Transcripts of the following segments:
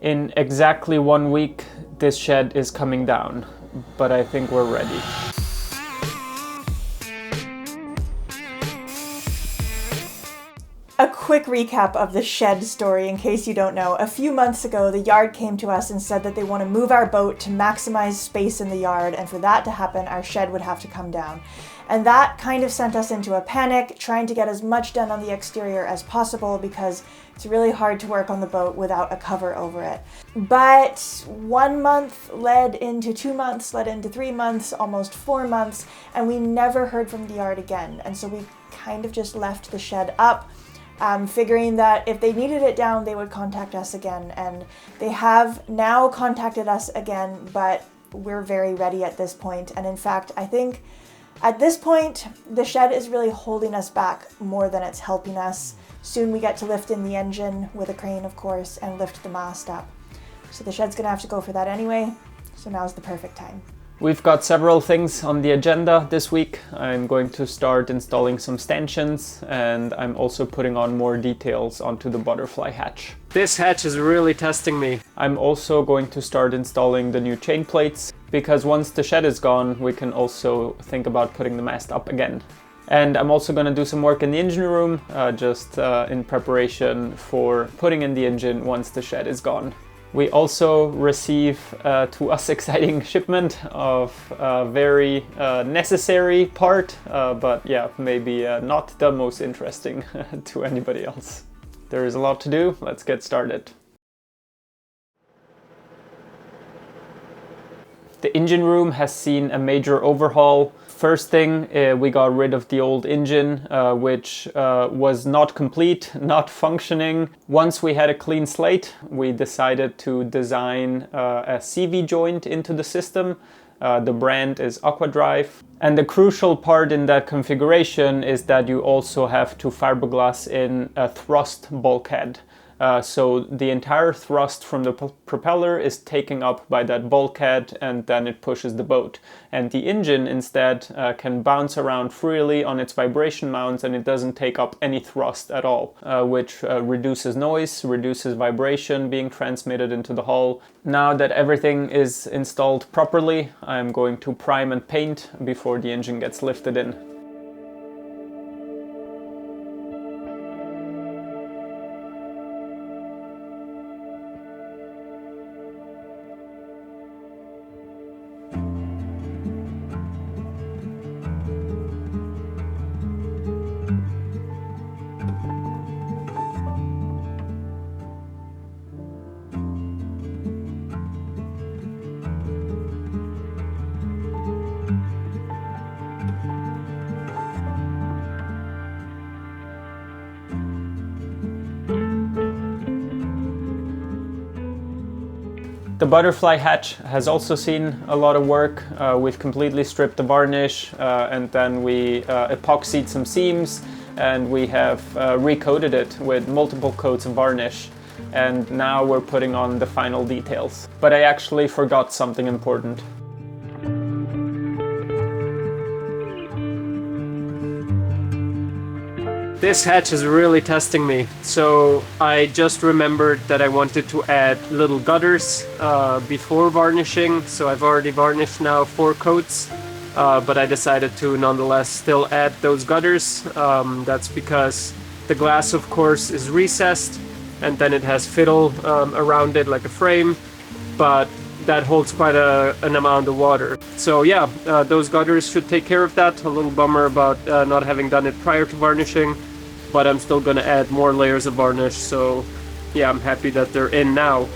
In exactly 1 week, this shed is coming down, but I think we're ready. A quick recap of the shed story in case you don't know. A few months ago, the yard came to us and said that they want to move our boat to maximize space in the yard, and for that to happen, our shed would have to come down. And that kind of sent us into a panic, trying to get as much done on the exterior as possible because it's really hard to work on the boat without a cover over it. But 1 month led into 2 months, led into 3 months, almost 4 months, and we never heard from the yard again. And so we kind of just left the shed up, figuring that if they needed it down, they would contact us again. And they have now contacted us again, but we're very ready at this point. And in fact, I think at this point, the shed is really holding us back more than it's helping us. Soon we get to lift in the engine with a crane, of course, and lift the mast up. So the shed's gonna have to go for that anyway, so now's the perfect time. We've got several things on the agenda this week. I'm going to start installing some stanchions, and I'm also putting on more details onto the butterfly hatch. This hatch is really testing me. I'm also going to start installing the new chain plates, because once the shed is gone, we can also think about putting the mast up again. And I'm also going to do some work in the engine room, just in preparation for putting in the engine once the shed is gone. We also receive, to us, exciting shipment of a very necessary part, but yeah, maybe not the most interesting to anybody else. There is a lot to do. Let's get started. The engine room has seen a major overhaul. First thing, we got rid of the old engine, which was not complete, not functioning. Once we had a clean slate, we decided to design a CV joint into the system. The brand is Aquadrive. And the crucial part in that configuration is that you also have to fiberglass in a thrust bulkhead. So the entire thrust from the propeller is taken up by that bulkhead, and then it pushes the boat. And the engine instead can bounce around freely on its vibration mounts, and it doesn't take up any thrust at all, which reduces noise, reduces vibration being transmitted into the hull. Now that everything is installed properly, I'm going to prime and paint before the engine gets lifted in. The butterfly hatch has also seen a lot of work. We've completely stripped the varnish, and then we epoxied some seams, and we have recoated it with multiple coats of varnish. And now we're putting on the final details. But I actually forgot something important. This hatch is really testing me. So I just remembered that I wanted to add little gutters before varnishing. So I've already varnished now 4 coats, but I decided to nonetheless still add those gutters. That's because the glass, of course, is recessed, and then it has fiddle around it like a frame, but that holds quite an amount of water. So yeah, those gutters should take care of that. A little bummer about not having done it prior to varnishing, but I'm still gonna add more layers of varnish, so yeah, I'm happy that they're in now.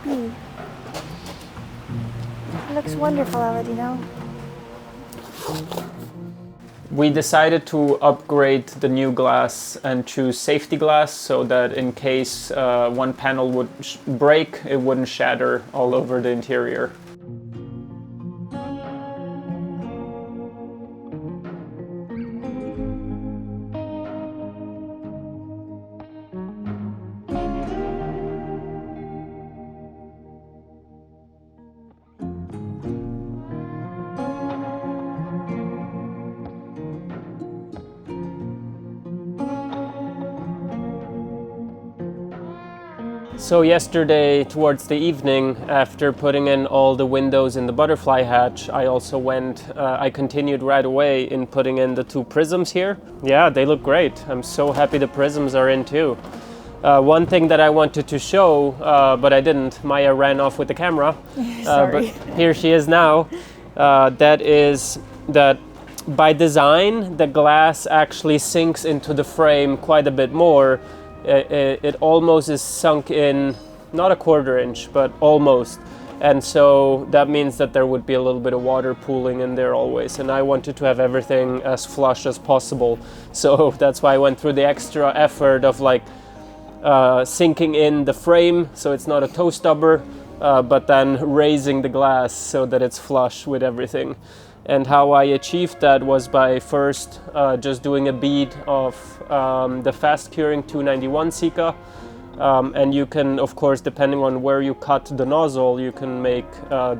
be. It looks wonderful, Aladino. We decided to upgrade the new glass and choose safety glass so that in case one panel would break, it wouldn't shatter all over the interior. So yesterday, towards the evening, after putting in all the windows in the butterfly hatch, I continued right away in putting in the 2 prisms here. Yeah, they look great. I'm so happy the prisms are in too. One thing that I wanted to show, but I didn't, Maya ran off with the camera. Sorry. But here she is now. That is that by design, the glass actually sinks into the frame quite a bit more. It almost is sunk in, not a 1/4 inch, but almost. And so that means that there would be a little bit of water pooling in there always. And I wanted to have everything as flush as possible. So that's why I went through the extra effort of like sinking in the frame so it's not a toe stubber, but then raising the glass so that it's flush with everything. And how I achieved that was by first just doing a bead of the fast curing 291 Sika. And you can, of course, depending on where you cut the nozzle, you can make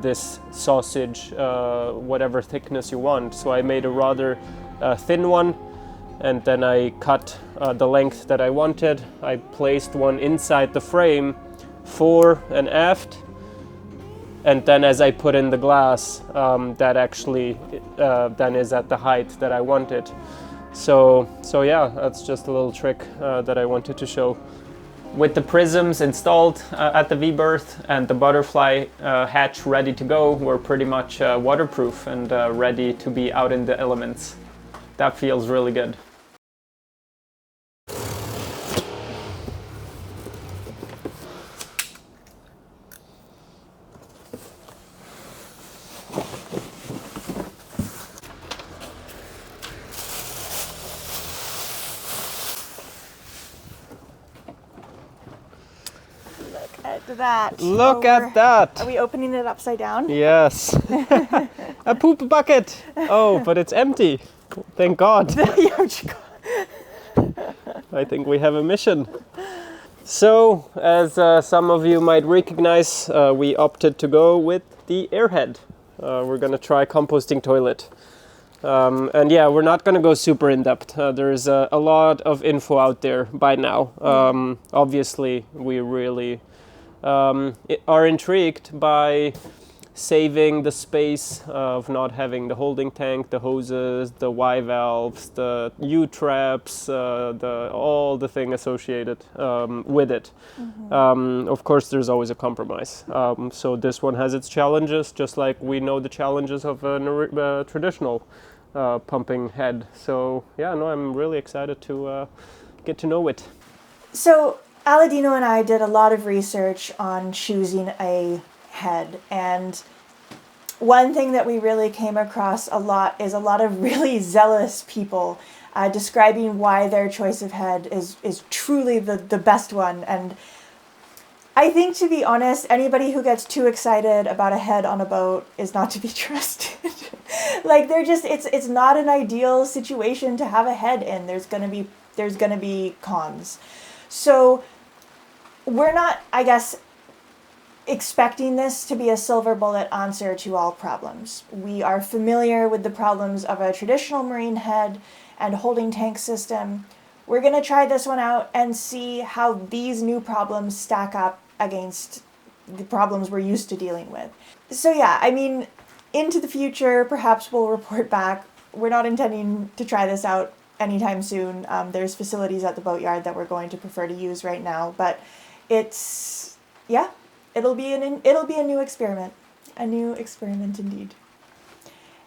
this sausage whatever thickness you want. So I made a rather thin one, and then I cut the length that I wanted. I placed one inside the frame, fore and aft. And then as I put in the glass, that actually then is at the height that I wanted. So yeah, that's just a little trick that I wanted to show. With the prisms installed at the V-berth and the butterfly hatch ready to go, we're pretty much waterproof and ready to be out in the elements. That feels really good. That. Look at that! Are we opening it upside down? Yes. A poop bucket! Oh, but it's empty. Thank God. I think we have a mission. So, as some of you might recognize, we opted to go with the airhead. We're gonna try composting toilet. And yeah, we're not going to go super in depth. There's a lot of info out there by now. Obviously, we really are intrigued by saving the space of not having the holding tank, the hoses, the Y valves, the U traps, all the thing associated with it. Mm-hmm. Of course, there's always a compromise. So this one has its challenges, just like we know the challenges of a traditional pumping head. So yeah, no, I'm really excited to get to know it. So Aladino and I did a lot of research on choosing a head, and one thing that we really came across a lot is a lot of really zealous people describing why their choice of head is truly the best one. And I think, to be honest, anybody who gets too excited about a head on a boat is not to be trusted. Like, it's not an ideal situation to have a head in. There's gonna be cons. So we're not, I guess, expecting this to be a silver bullet answer to all problems. We are familiar with the problems of a traditional marine head and holding tank system. We're going to try this one out and see how these new problems stack up against the problems we're used to dealing with. So yeah, I mean, into the future, perhaps we'll report back. We're not intending to try this out anytime soon. There's facilities at the boatyard that we're going to prefer to use right now, but it'll be a new experiment indeed.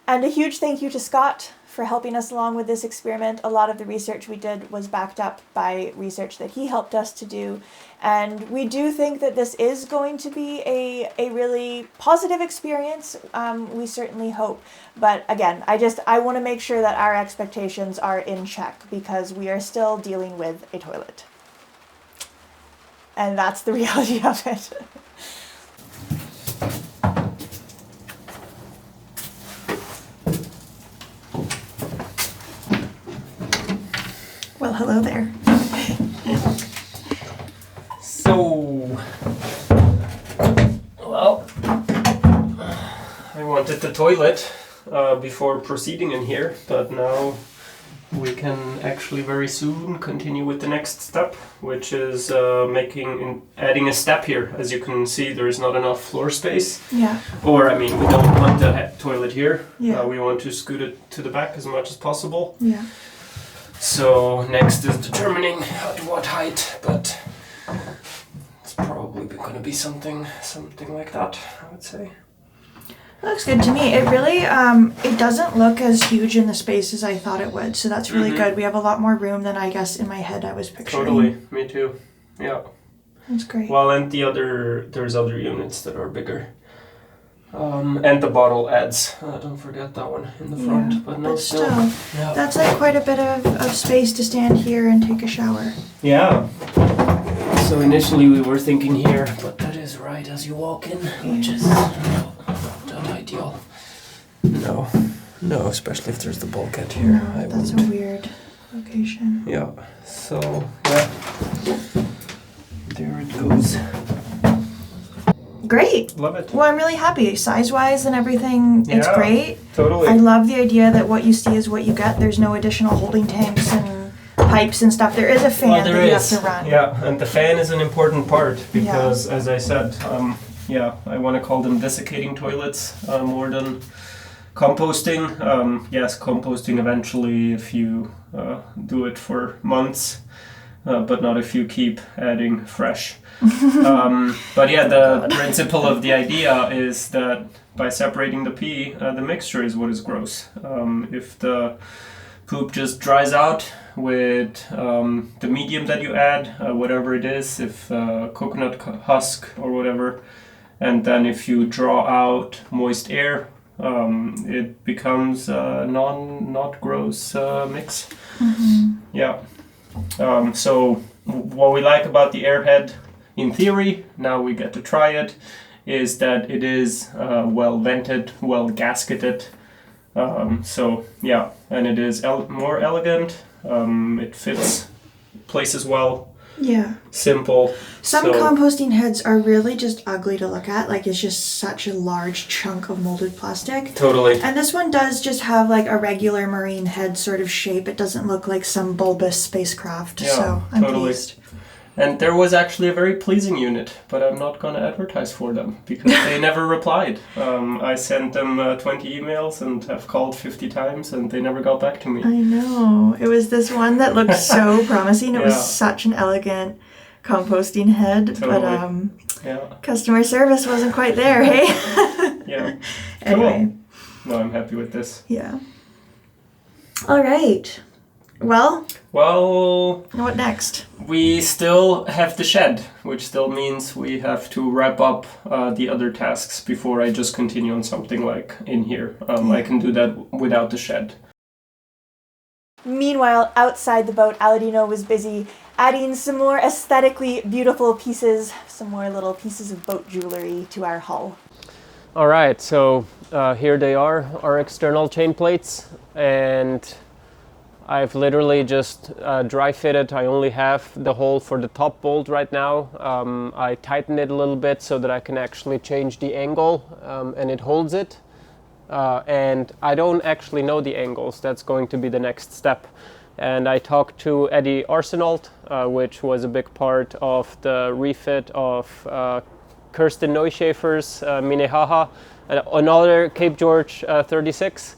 And a huge thank you to Scott for helping us along with this experiment. A lot of the research we did was backed up by research that he helped us to do. And we do think that this is going to be a really positive experience. We certainly hope. But again, I want to make sure that our expectations are in check because we are still dealing with a toilet. And that's the reality of it. Well, hello there. So, well, I wanted the toilet before proceeding in here, but now we can actually very soon continue with the next step, which is adding a step here. As you can see, there is not enough floor space. Yeah. Or, I mean, we don't want the toilet here. Yeah. We want to scoot it to the back as much as possible. Yeah. So next is determining at what height, but it's probably going to be something like that, I would say. That looks good to me. It really, it doesn't look as huge in the space as I thought it would, so that's really good. We have a lot more room than I guess in my head I was picturing. Totally, me too. Yeah. That's great. Well, and there's other units that are bigger. And the bottle adds, don't forget that one in the front, Yeah, but no, but still. Yeah. That's like quite a bit of space to stand here and take a shower. Yeah. So initially we were thinking here, but that is right as you walk in, which is not ideal. No, especially if there's the bulkhead here. No, that's a weird location. Yeah, so, yeah. There it goes. Great. Love it. Well, I'm really happy. Size-wise and everything, it's Yeah, great. Totally. I love the idea that what you see is what you get. There's no additional holding tanks and pipes and stuff. There is a fan that you have to run. Yeah, and the fan is an important part because, as I said, I want to call them desiccating toilets more than composting. Yes, composting eventually if you do it for months, but not if you keep adding fresh. But yeah, the principle of the idea is that by separating the pee, the mixture is what is gross. If the poop just dries out with the medium that you add, whatever it is, if coconut husk or whatever, and then if you draw out moist air, it becomes a not gross mix. Yeah. So what we like about the airhead, in theory, now we get to try it, is that it is well vented, well gasketed. So yeah, and it is more elegant. It fits places well. Yeah. Simple. Some composting heads are really just ugly to look at. Like it's just such a large chunk of molded plastic. Totally. And this one does just have like a regular marine head sort of shape. It doesn't look like some bulbous spacecraft. Yeah, so I'm totally. pleased. And there was actually a very pleasing unit, but I'm not going to advertise for them because they never replied. I sent them 20 emails and have called 50 times and they never got back to me. I know. It was this one that looked so promising. It was such an elegant composting head, Totally. but customer service wasn't quite there, hey? Yeah. Anyway. Cool. No, I'm happy with this. Yeah. All right. Well, what next? We still have the shed, which still means we have to wrap up the other tasks before I just continue on something like in here. I can do that without the shed. Meanwhile, outside the boat, Aladino was busy adding some more aesthetically beautiful pieces, some more little pieces of boat jewelry to our hull. All right, so here they are, our external chain plates, and I've literally just dry fitted. I only have the hole for the top bolt right now. I tightened it a little bit so that I can actually change the angle and it holds it. And I don't actually know the angles. That's going to be the next step. And I talked to Eddie Arsenault, which was a big part of the refit of Kirsten Neuschafer's Minnehaha, another Cape George 36.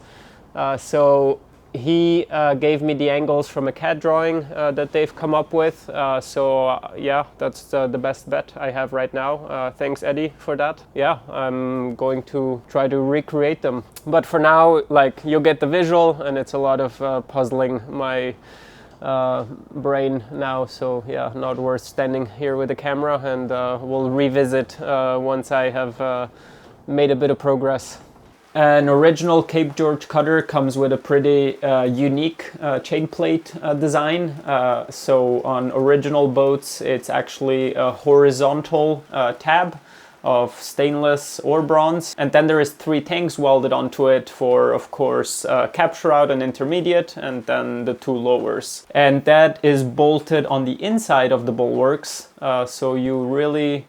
So he gave me the angles from a CAD drawing that they've come up with. Yeah, that's the best bet I have right now. Thanks, Eddie, for that. Yeah, I'm going to try to recreate them. But for now, like, you'll get the visual, and it's a lot of puzzling my brain now. So yeah, not worth standing here with the camera, and we'll revisit once I have made a bit of progress. An original Cape George cutter comes with a pretty unique chain plate design. So on original boats, it's actually a horizontal tab of stainless or bronze. And then there is 3 tanks welded onto it for, of course, capture out and intermediate, and then the 2 lowers. And that is bolted on the inside of the bulwarks. So you really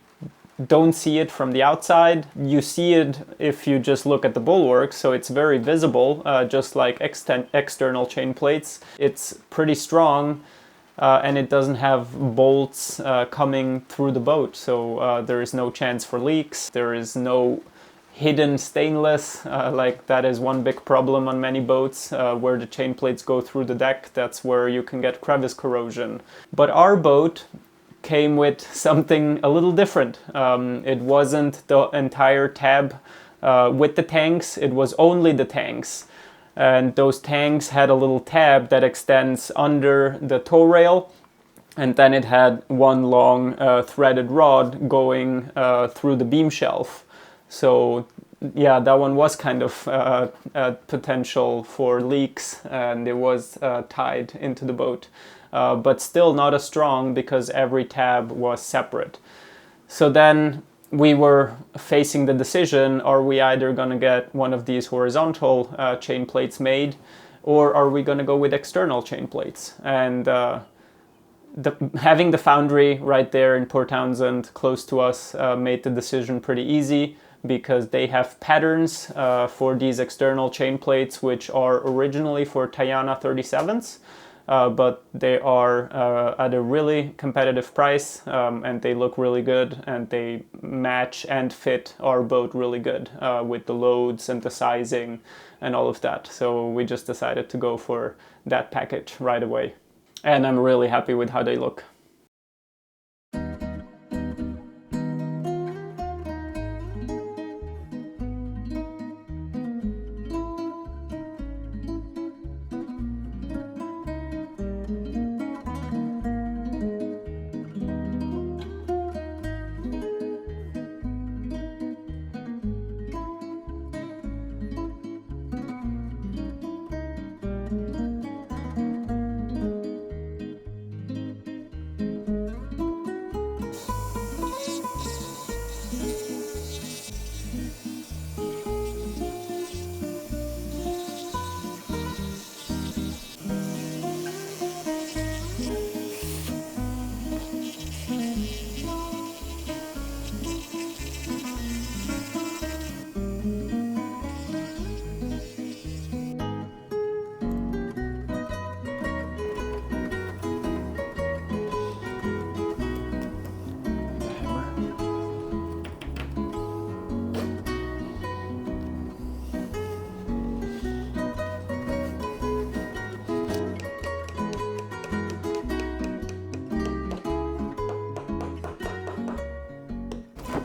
don't see it from the outside. You see it if you just look at the bulwark, so it's very visible, just like external chain plates. It's pretty strong, and it doesn't have bolts coming through the boat, so there is no chance for leaks. There is no hidden stainless, like that is one big problem on many boats, where the chain plates go through the deck. That's where you can get crevice corrosion. But our boat came with something a little different. It wasn't the entire tab with the tanks, it was only the tanks. And those tanks had a little tab that extends under the tow rail, and then it had one long threaded rod going through the beam shelf. So yeah, that one was kind of a potential for leaks, and it was tied into the boat. But still not as strong because every tab was separate. So then we were facing the decision, are we either going to get one of these horizontal chain plates made, or are we going to go with external chain plates? And having the foundry right there in Port Townsend close to us made the decision pretty easy, because they have patterns for these external chain plates which are originally for Tayana 37s. But they are at a really competitive price, and they look really good, and they match and fit our boat really good with the loads and the sizing and all of that. So we just decided to go for that package right away. And I'm really happy with how they look.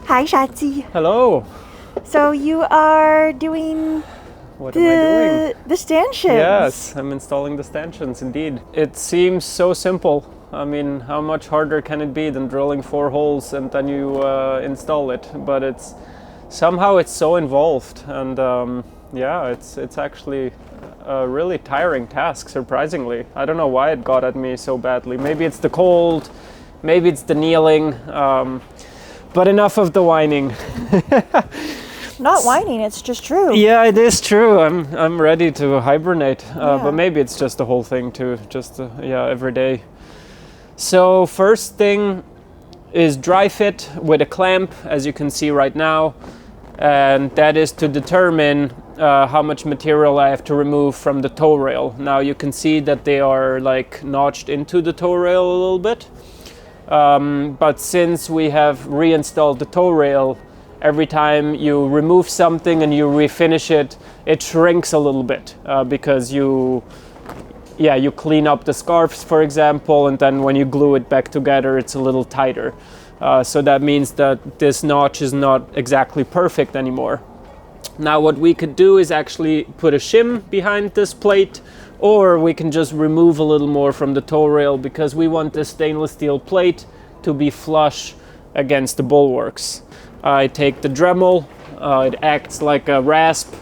Hi, Shatsi. Hello. So you are doing What am I doing? the stanchions. Yes, I'm installing the stanchions, indeed. It seems so simple. I mean, how much harder can it be than drilling 4 holes and then you install it? But it's somehow it's so involved, and yeah, it's actually a really tiring task, surprisingly. I don't know why it got at me so badly. Maybe it's the cold, maybe it's the kneeling, but enough of the whining. Not whining, it's just true. Yeah, it is true. I'm ready to hibernate, Yeah. but maybe it's just the whole thing too, just yeah, every day. So first thing is dry fit with a clamp, as you can see right now, and that is to determine how much material I have to remove from the tow rail. Now you can see that they are like notched into the tow rail a little bit, but since we have reinstalled the tow rail, every time you remove something and you refinish it, it shrinks a little bit because you yeah, you clean up the scarves, for example, and then when you glue it back together, it's a little tighter. So that means that this notch is not exactly perfect anymore. Now what we could do is actually put a shim behind this plate, or we can just remove a little more from the toe rail, because we want this stainless steel plate to be flush against the bulwarks. I take the Dremel, it acts like a rasp,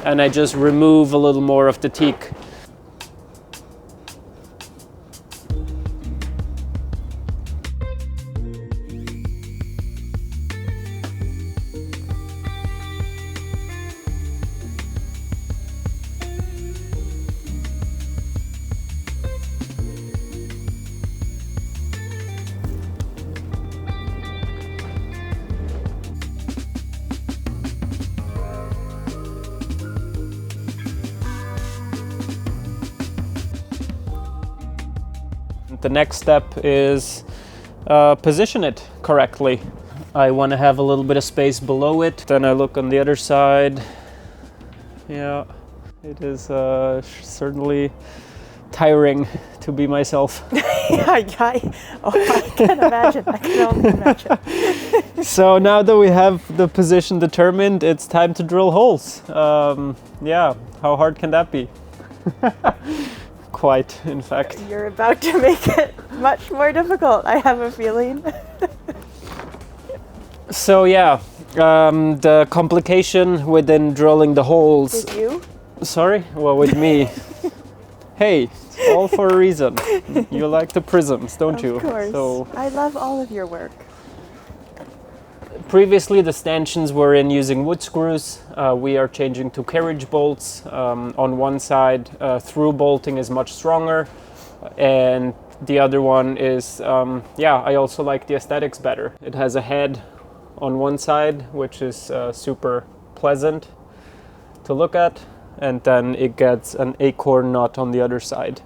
and I just remove a little more of the teak. The next step is position it correctly. I want to have a little bit of space below it. Then I look on the other side. Yeah, it is certainly tiring to be myself. I can imagine. I can only imagine. So now that we have the position determined, it's time to drill holes. Yeah, how hard can that be? Quite, in fact. You're about to make it much more difficult, I have a feeling. So yeah, the complication within drilling the holes... With you? Sorry? Well, with me. Hey, all for a reason. You like the prisms, don't you? Of course. So, I love all of your work. previously the stanchions were in using wood screws. We are changing to carriage bolts. On one side, through bolting is much stronger, and the other one is, yeah, I also like the aesthetics better. It has a head on one side, which is super pleasant to look at, and then it gets an acorn nut on the other side.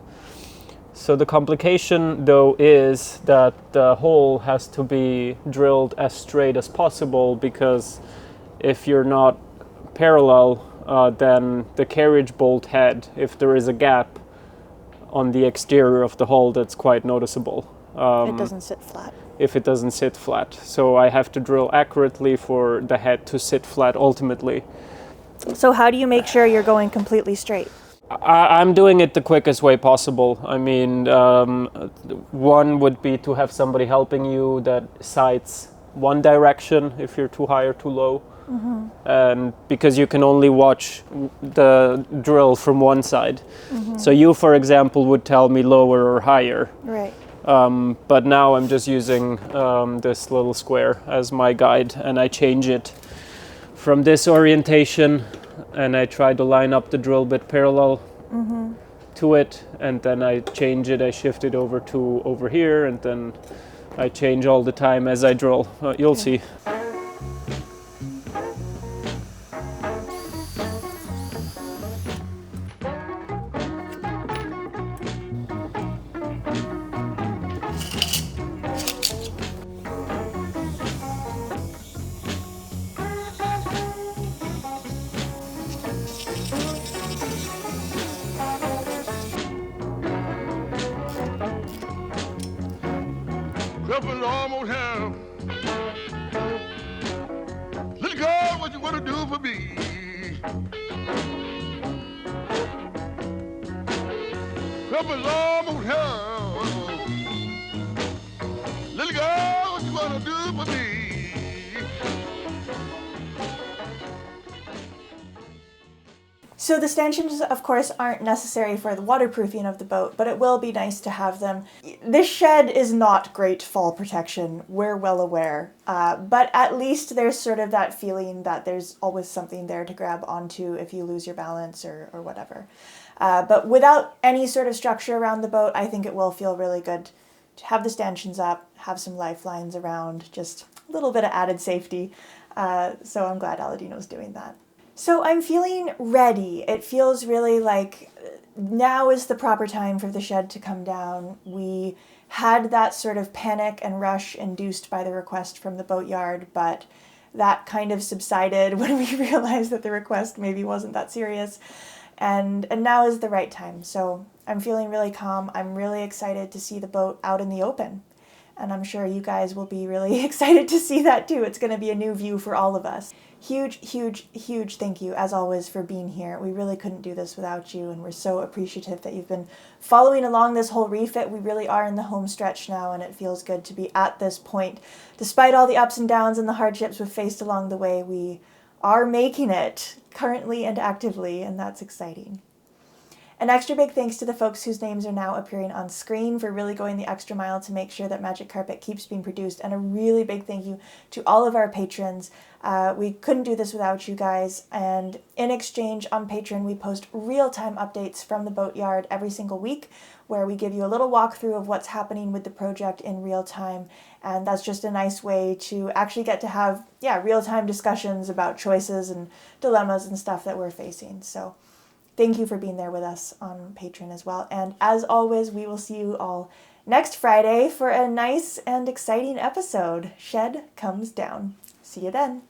So the complication though is that the hole has to be drilled as straight as possible, because if you're not parallel, then the carriage bolt head, if there is a gap on the exterior of the hull, that's quite noticeable. It doesn't sit flat. If it doesn't sit flat. So I have to drill accurately for the head to sit flat ultimately. So how do you make sure you're going completely straight? I'm doing it the quickest way possible. I mean, one would be to have somebody helping you that sights one direction if you're too high or too low. Mm-hmm. And because you can only watch the drill from one side. Mm-hmm. So you, for example, would tell me lower or higher. Right. But now I'm just using this little square as my guide, and I change it from this orientation, and I try to line up the drill bit parallel to it, and then I change it, I shift it over to over here, and then I change all the time as I drill. You'll see. Trouble almost here. Little girl, what you wanna do for me? Trouble almost here. Little girl, what you wanna do for me? So the stanchions, of course, aren't necessary for the waterproofing of the boat, but it will be nice to have them. This shed is not great fall protection, we're well aware, but at least there's sort of that feeling that there's always something there to grab onto if you lose your balance or whatever. But without any sort of structure around the boat, I think it will feel really good to have the stanchions up, have some lifelines around, just a little bit of added safety. So I'm glad Aladino's doing that. So I'm feeling ready. It feels really like now is the proper time for the shed to come down. We had that sort of panic and rush induced by the request from the boatyard, but that kind of subsided when we realized that the request maybe wasn't that serious. And now is the right time. So I'm feeling really calm. I'm really excited to see the boat out in the open. And I'm sure you guys will be really excited to see that too. It's going to be a new view for all of us. Huge, huge, huge thank you, as always, for being here. We really couldn't do this without you, and we're so appreciative that you've been following along this whole refit. We really are in the home stretch now, and it feels good to be at this point. Despite all the ups and downs and the hardships we've faced along the way, we are making it currently and actively, and that's exciting. An extra big thanks to the folks whose names are now appearing on screen for really going the extra mile to make sure that Magic Carpet keeps being produced. And a really big thank you to all of our patrons. We couldn't do this without you guys. And in exchange on Patreon, we post real-time updates from the boatyard every single week, where we give you a little walkthrough of what's happening with the project in real time. And that's just a nice way to actually get to have, real-time discussions about choices and dilemmas and stuff that we're facing. So thank you for being there with us on Patreon as well. And as always, we will see you all next Friday for a nice and exciting episode. Shed comes down. See you then.